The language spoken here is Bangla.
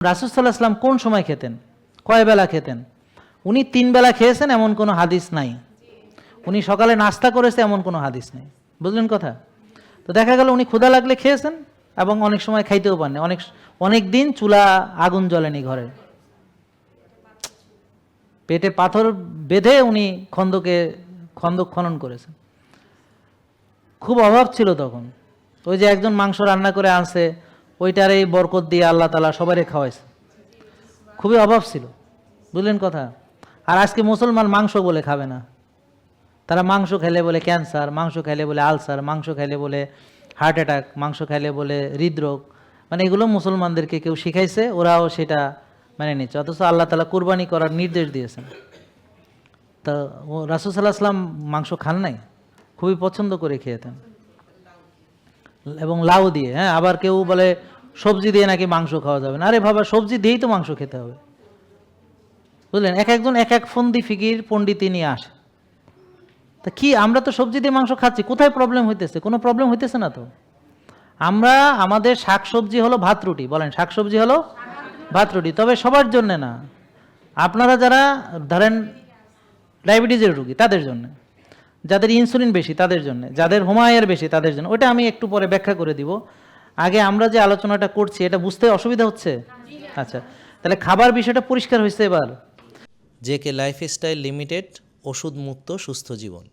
রাসূল সাল্লাল্লাহু আলাইহি ওয়াসাল্লাম কোন সময় খেতেন, কয় বেলা খেতেন? উনি 3 বেলা খেয়েছেন এমন কোনো হাদিস নাই। উনি সকালে নাস্তা করেছে এমন কোনো হাদিস নেই। বুঝলেন কথা? তো দেখা গেল উনি ক্ষুধা লাগলে খেয়েছেন এবং অনেক সময় খাইতেও পারেন, অনেক দিন চুলা আগুন জ্বলেনি ঘরে, পেটে পাথর বেঁধে উনি খন্দক খনন করেছেন। খুব অভাব ছিল তখন। ওই যে একজন মাংস রান্না করে আনছে, ওইটারই বরকত দিয়ে আল্লাহ তাআলা সবারই খাওয়াইছে। খুবই অভাব ছিল। বুঝলেন কথা? আর আজকে মুসলমান মাংস বলে খাবে না। তারা মাংস খেলে বলে ক্যান্সার, মাংস খাইলে বলে আলসার, মাংস খাইলে বলে হার্ট অ্যাটাক, মাংস খাইলে বলে হৃদরোগ। মানে এগুলো মুসলমানদেরকে কেউ শিখাইছে, ওরাও সেটা মানে নিচ্ছে। অথচ আল্লাহ তাআলা কুরবানি করার নির্দেশ দিয়েছেন। তো রাসূল সাল্লাল্লাহু আলাইহি ওয়াসাল্লাম মাংস খান নাই, খুবই পছন্দ করে খেতেন, এবং লাউ দিয়ে। হ্যাঁ, আবার কেউ বলে সবজি দিয়ে নাকি মাংস খাওয়া যাবে না। আরে বাবা, সবজি দিয়েই তো মাংস খেতে হবে। বুঝলেন? এক একজন এক এক ফন্দি ফিকির পণ্ডিতি নিয়ে আসে। তা কি, আমরা তো সবজি দিয়ে মাংস খাচ্ছি, কোথায় প্রবলেম হইতেছে? কোনো প্রবলেম হইতেছে না তো। আমাদের শাকসবজি হলো ভাত রুটি, বলেন শাকসবজি হলো ভাত রুটি, তবে সবার জন্য না। আপনারা যারা ধরেন ডায়াবেটিসের রোগী তাদের জন্য, যাদের ইনসুলিন বেশি তাদের জন্য, যাদের হোমায়ের বেশি তাদের জন্য, ওটা আমি একটু পরে ব্যাখ্যা করে দিব। আগে আমরা যে আলোচনাটা করছি এটা বুঝতে অসুবিধা হচ্ছে? আচ্ছা, তাহলে খাবার বিষয়টা পরিষ্কার হয়েছে এবার। জেকে লাইফস্টাইল লিমিটেড, ওষুধ মুক্ত সুস্থ জীবন।